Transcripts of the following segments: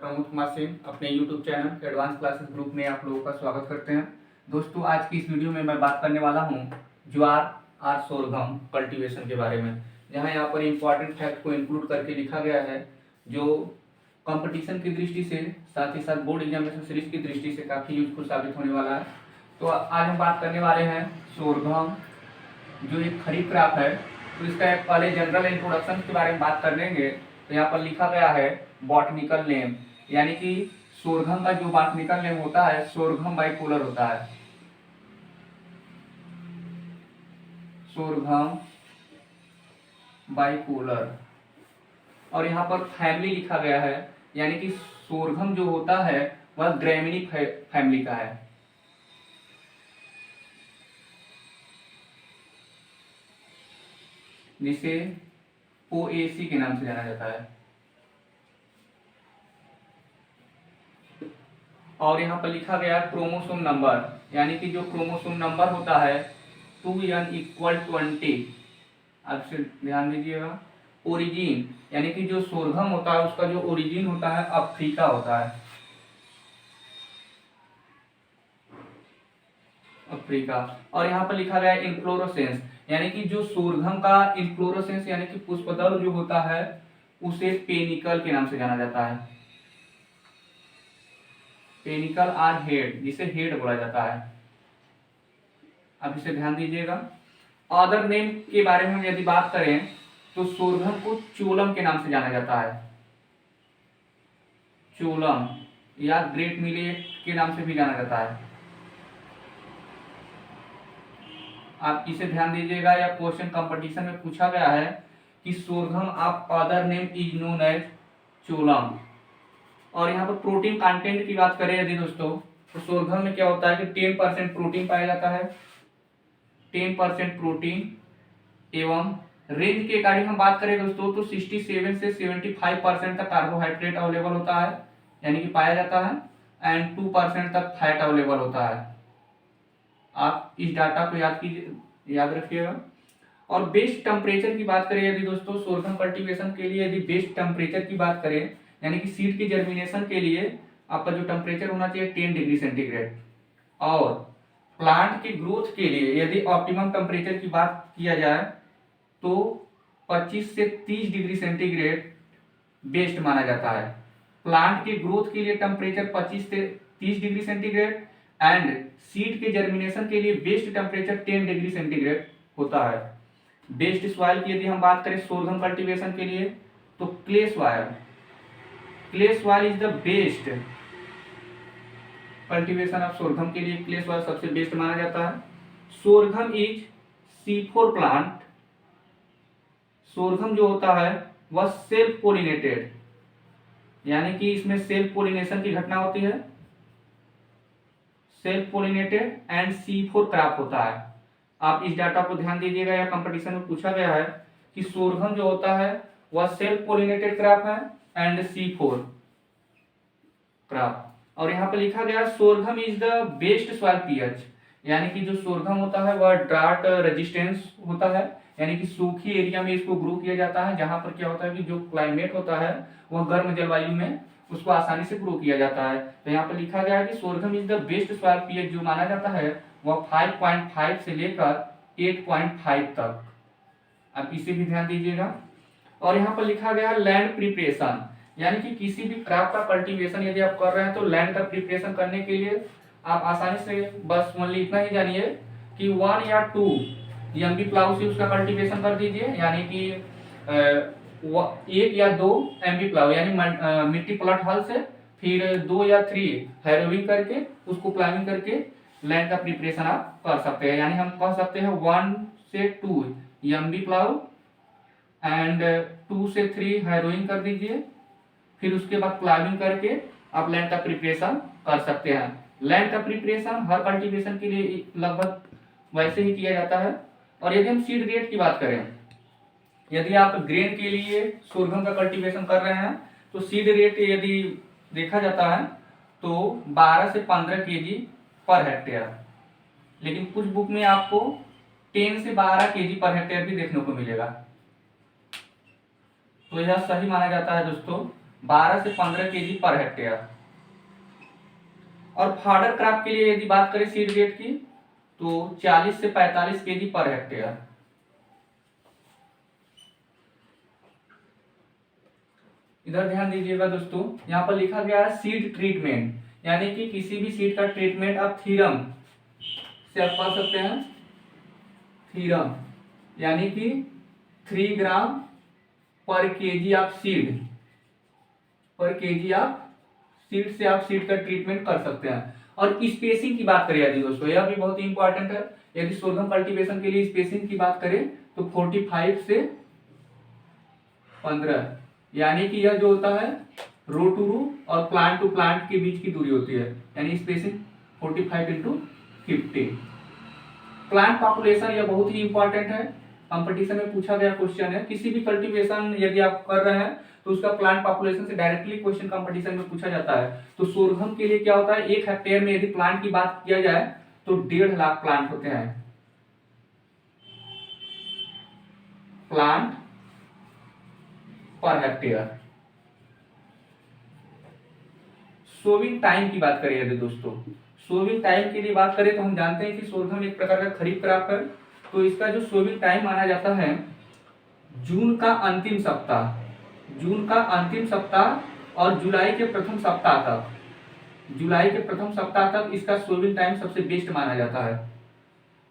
प्रमोद कुमार सिंह अपने YouTube channel advance classes group में आप लोगों का स्वागत करते हैं। दोस्तों, आज की इस वीडियो में मैं बात करने वाला हूं ज्वार और सोरघम कल्टीवेशन के बारे में, जहां यहाँ पर इम्पॉर्टेंट फैक्ट को इंक्लूड करके लिखा गया है जो कंपटीशन की दृष्टि से, साथ ही साथ बोर्ड एग्जामिनेशन सीरीज की दृष्टि से काफ़ी यूजफुल साबित होने वाला है। तो आज हम बात करने वाले हैं सोरघम, जो एक खरीफ क्रॉप है। तो इसका एक पहले जनरल इंट्रोडक्शन के बारे में बात कर लेंगे। तो यहाँ पर लिखा गया है बॉटनिकल नेम, यानी कि सोरघम का जो बॉटनिकल नेम होता है सोरघम बाइपोलर होता है। सोरघम बाइपोलर। और यहाँ पर फैमिली लिखा गया है, यानी कि सोरघम जो होता है वह ग्रेमिनी फैमिली का है। जिसे ओएसी के नाम से जाना जाता है। और यहाँ पर लिखा गया क्रोमोसोम नंबर, यानी कि जो क्रोमोसोम नंबर होता है 2n=20। आपसे ध्यान दीजिएगा। ओरिजिन, यानी कि जो सोरघम होता है उसका जो ओरिजिन होता है अफ्रीका होता है, अफ्रीका। और यहाँ पर लिखा गया इन्फ्लोरेसेंस, यानी कि जो सोरघम का इन्फ्लोरेसेंस यानी कि पुष्पदल जो होता है उसे पेनिकल के नाम से जाना जाता है। पेनिकल और हेड, जिसे हेड बोला जाता है। अब इसे ध्यान दीजिएगा। अदर नेम के बारे में यदि बात करें तो सोरघम को चोलम के नाम से जाना जाता है। चोलम या ग्रेट मिलेट के नाम से भी जाना जाता है। आप इसे ध्यान दीजिएगा, या क्वेश्चन कंपटीशन में पूछा गया है कि sorghum of other name is known as cholam. और यहाँ पर प्रोटीन कंटेंट की बात करें यदि दोस्तों, तो सोरघम में क्या होता है कि 10% प्रोटीन पाया जाता है, 10% प्रोटीन। एवं रेंज के अकॉर्डिंग हम बात करें दोस्तों तो 67 से 75% तक कार्बोहाइड्रेट अवेलेबल होता है, यानी कि पाया जाता है, एंड 2% तक फैट अवेलेबल होता है। आप इस डाटा को याद रखिएगा। और बेस्ट टेम्परेचर की बात करें यदि दोस्तों, सोरघम कल्टीवेशन के लिए यदि बेस्ट टेम्परेचर की बात करें, यानी कि सीड की जर्मिनेशन के लिए आपका जो टेम्परेचर होना चाहिए 10 डिग्री सेंटीग्रेड। और प्लांट की ग्रोथ के लिए यदि ऑप्टिमम टेम्परेचर की बात किया जाए तो 25 से 30 डिग्री सेंटीग्रेड बेस्ट माना जाता है। प्लांट की ग्रोथ के लिए टेम्परेचर 25 से 30 डिग्री सेंटीग्रेड, एंड सीड के जर्मिनेशन के लिए बेस्ट टेम्परेचर 10 डिग्री सेंटीग्रेड होता है। बेस्ट सॉइल की यदि हम बात करें सोरघम कल्टीवेशन के लिए तो clay soil, clay soil is the best cultivation of सोरघम के लिए क्ले सॉइल सबसे बेस्ट माना जाता है। सोरघम इज C4 प्लांट। सोरघम जो होता है वह सेल्फ पोलिनेटेड, यानी कि इसमें सेल्फ पोलिनेशन की घटना होती है, self pollinated and C4 crop होता है। आप इस डाटा को ध्यान दीजिएगा, या कंपटीशन में पूछा गया है कि सोरघम जो होता है वह सेल्फ पोलिनेटेड क्रॉप है एंड C4 क्रॉप। और यहाँ पे लिखा गया सोरघम is the best soil pH, यानी कि जो सोरघम होता है वह ड्राउट रेजिस्टेंस होता है, यानी कि सूखी एरिया में इसको ग्रो किया जाता है, जहां पर क्या होता है कि जो क्लाइमेट होता है वह गर्म जलवायु में उसको आसानी से ग्रो किया जाता है। तो यहाँ पर लिखा गया है कि सोरघम is the best soil pH जो माना जाता है वह 5.5 से लेकर 8.5 तक। आप इसे भी ध्यान दीजिएगा। और यहाँ पर लिखा गया है लैंड प्रिपरेशन, यानी कि किसी भी क्रॉप का कल्टीवेशन यदि आप कर रहे हैं तो लैंड का प्रिपरेशन करने के लिए आप आसानी से बस ओनली इतना ही जानिए कि 1 या 2 एमबी प्लाउ से उसका कल्टीवेशन कर दीजिए, यानी कि 1 या 2 एमबी प्लाउ यानी मिट्टी पलट हल से, फिर 2 या 3 हैरोइंग करके उसको प्लाविंग करके लैंड का प्रिपरेशन आप कर सकते हैं। यानी हम कह सकते हैं 1 से 2 एमबी प्लाउ एंड 2 से 3 हैरोइंग कर दीजिए, फिर उसके बाद प्लाविंग करके आप लैंड का प्रिपरेशन कर सकते हैं। लैंड का प्रिपरेशन हर कल्टीवेशन के लिए लगभग वैसे ही किया जाता है। और यदि हम सीड रेट की बात करें, यदि आप ग्रेन के लिए सोरघम का कल्टीवेशन कर रहे हैं तो सीड रेट यदि देखा जाता है तो 12 से 15 केजी पर हेक्टेयर, लेकिन कुछ बुक में आपको 10 से 12 केजी पर हेक्टेयर भी देखने को मिलेगा। तो यह सही माना जाता है दोस्तों। 12 से 15 केजी पर हेक्टेयर। और फॉडर क्रॉप के लिए यदि बात करें सीड रेट की, तो 40 से 45 केजी पर हेक्टेयर। इधर ध्यान दीजिएगा दोस्तों, यहाँ पर लिखा गया है सीड ट्रीटमेंट, यानी कि किसी भी सीड का ट्रीटमेंट आप थीरम से आप कर सकते हैं। थीरम यानी कि 3 ग्राम पर केजी आप सीड, पर केजी आप सीड से आप सीड का ट्रीटमेंट कर सकते हैं। और स्पेसिंग की बात करें यदि दोस्तों, यह भी बहुत ही इंपॉर्टेंट है। यदि सोलघम कल्टीवेशन के लिए स्पेसिंग की बात करें तो 45 से 15, यानी कि यह जो होता है रो टू रो और प्लांट टू प्लांट के बीच की दूरी होती है, यानी स्पेसिंग 45 इंटू 50। प्लांट पॉपुलेशन यह बहुत ही इंपॉर्टेंट है, कंपटीशन में पूछा गया क्वेश्चन है। किसी भी कल्टीवेशन यदि आप कर रहे हैं तो उसका प्लांट पॉपुलेशन से डायरेक्टली क्वेश्चन कंपटीशन में पूछा जाता है। तो सोरघम के लिए क्या होता है, 1 हेक्टेयर में यदि प्लांट की बात किया जाए तो 1.5 लाख प्लांट होते हैं। Plant per hectare. Sowing time की बात करें यदि दोस्तों, सोविंग टाइम के लिए बात करें तो हम जानते हैं कि सोरघम एक प्रकार का खरीफ क्रॉप है। तो इसका जो सोविंग टाइम माना जाता है जून का अंतिम सप्ताह, जून का अंतिम सप्ताह और जुलाई के प्रथम सप्ताह तक, जुलाई के प्रथम सप्ताह तक इसका सोविंग टाइम सबसे बेस्ट माना जाता है।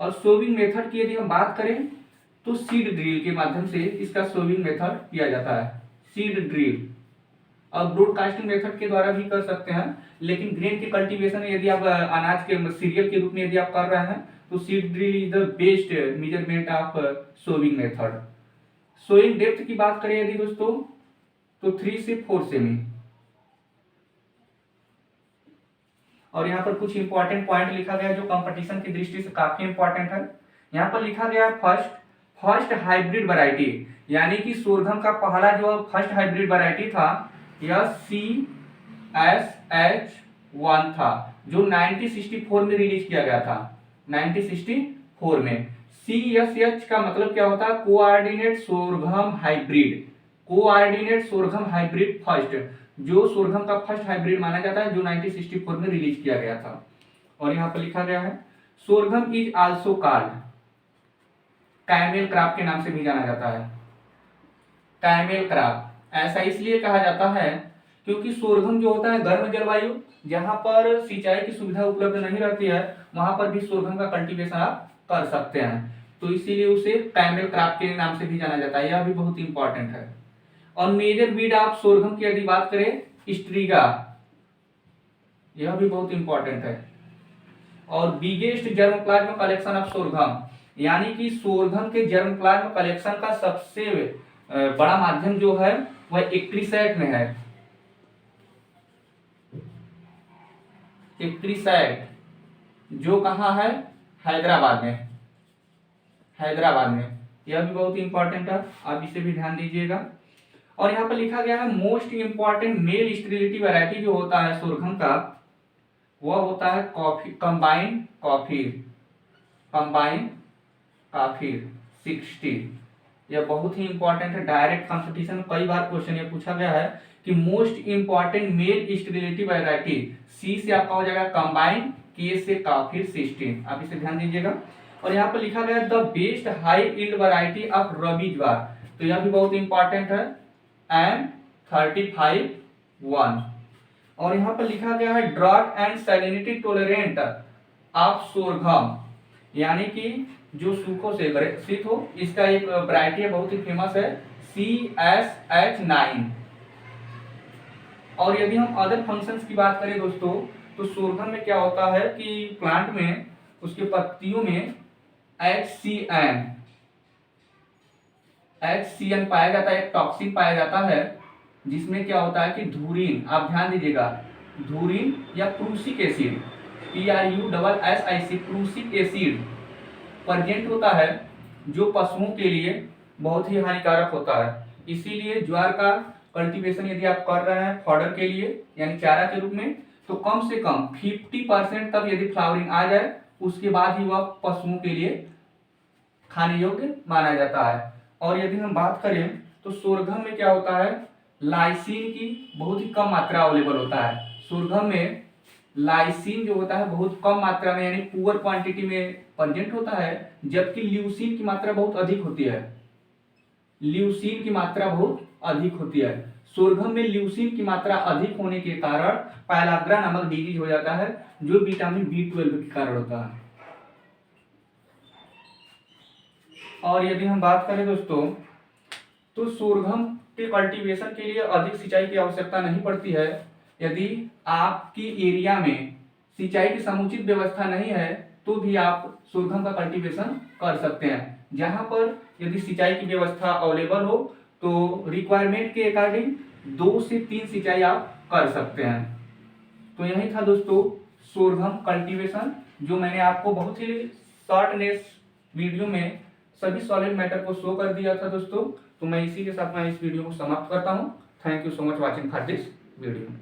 और सोविंग मेथड की यदि हम बात करें तो सीड ड्रिल के माध्यम से इसका सोविंग मेथड किया जाता है, सीड ड्रिल। और ब्रॉडकास्टिंग मेथड के द्वारा भी कर सकते हैं, लेकिन ग्रेन के कल्टीवेशन यदि आप अनाज के सीरियल के रूप में यदि आप कर रहे हैं तो seed drill is the best measurement of sowing method. Sowing depth की बात करें यदि दोस्तों तो 3 से 4 सेमी। और यहाँ पर कुछ इंपॉर्टेंट पॉइंट लिखा गया जो कंपटीशन की दृष्टि से काफी इंपॉर्टेंट है। यहाँ पर लिखा गया फर्स्ट हाइब्रिड वैरायटी, यानी कि सोरघम का पहला जो फर्स्ट हाइब्रिड वैरायटी था यह CSH1 था, जो 1964 में रिलीज किया गया था, 1964 में। CSH का मतलब क्या होता है, coordinate सोरघम hybrid, coordinate सोरघम hybrid first, जो सोरघम का फर्स्ट हाइब्रिड माना जाता है जो 1964 में रिलीज किया गया था। और यहाँ पर लिखा गया है सोरघम is also called, camel crop के नाम से भी जाना जाता है। कैमेल क्रॉप ऐसा इसलिए कहा जाता है क्योंकि सोरघम जो होता है गर्म जलवायु, जहां पर सिंचाई की सुविधा उपलब्ध नहीं रहती है, वहां पर भी सोरघम का कल्टीवेशन आप कर सकते हैं, तो इसीलिए उसे कैमेल क्रॉप के नाम से भी जाना जाता है। यह भी बहुत इंपॉर्टेंट है। और मेजर वीड ऑफ सोरघम की यदि बात करें स्ट्रीगा, यह भी बहुत इंपॉर्टेंट है। और biggest germplasm collection of sorghum, यानी कि सोरघम के जर्मप्लाज्म कलेक्शन का सबसे बड़ा माध्यम जो है वह एक्ट्रीसैट में है। एक्ट्रीसैट जो कहाँ है, हैदराबाद में, हैदराबाद में। यह भी बहुत इंपॉर्टेंट है, आप इसे भी ध्यान दीजिएगा। और यहाँ पर लिखा गया है most important male sterility variety जो होता है सोरघम का, वह होता है कॉफी कंबाइन काफिर, कंबाइन काफिर 60। यह बहुत ही इंपॉर्टेंट है, डायरेक्ट कंपटीशन में कई बार क्वेश्चन ये पूछा गया है कि most important male sterility variety, C से आपका हो जाएगा कंबाइन, के से काफिर 16, आप इसे ध्यान दीजिएगा। और यहाँ पर लिखा गया the best high yield variety of rabi jowar, तो यह भी बहुत इंपॉर्टेंट है, M35-1। और यहाँ पर लिखा गया है drought and salinity tolerant of sorghum, यानी कि जो सूखों से ग्रसित हो, इसका एक वैरायटी है बहुत ही फेमस है, CSH9। और यदि हम अदर फंक्शंस की बात करें दोस्तों तो सोरघम में क्या होता है कि प्लांट में उसके पत्तियों में HCN पाया जाता है, एक टॉक्सिन पाया जाता है, जिसमें क्या होता है कि धुरीन, आप ध्यान दीजिएगा, धुरीन या prussic acid, PRUSSIC, prussic acid present होता है, जो पशुओं के लिए बहुत ही हानिकारक होता है। इसीलिए ज्वार का कल्टीवेशन यदि आप कर रहे हैं फॉडर के लिए यानी चारा के रूप में, तो कम से कम 50% तक यदि फ्लावरिंग आ जाए उसके बाद ही वह पशुओं के लिए खाने योग्य माना जाता है। और यदि हम बात करें तो सोरघम में क्या होता है, लाइसिन की बहुत ही कम मात्रा अवेलेबल होता है। सोरघम में लाइसिन जो होता है बहुत कम मात्रा में यानी पुअर क्वांटिटी में प्रेजेंट होता है, जबकि ल्यूसीन की मात्रा बहुत अधिक होती है। ल्यूसीन की मात्रा बहुत अधिक होती है। सोरघम में ल्यूसीन की मात्रा अधिक होने के कारण पायलाग्रा नामक डिजीज हो जाता है, जो विटामिन B12 के कारण होता है। और यदि हम बात करें दोस्तों, तो सोरघम के कल्टीवेशन के लिए अधिक सिंचाई की आवश्यकता नहीं पड़ती है। यदि आपकी एरिया में सिंचाई की समुचित व्यवस्था नहीं है तो भी आप सोरघम का कल्टीवेशन कर सकते हैं। जहां पर यदि सिंचाई की व्यवस्था अवेलेबल हो तो रिक्वायरमेंट के अकॉर्डिंग 2 से 3 सिंचाई आप कर सकते हैं। तो यही था दोस्तों सोरघम कल्टीवेशन, जो मैंने आपको बहुत ही शॉर्टनेस वीडियो में सभी सॉलिड मैटर को शो कर दिया था दोस्तों। तो मैं इसी के साथ मैं इस वीडियो को समाप्त करता हूँ। Thank you so much watching for this video.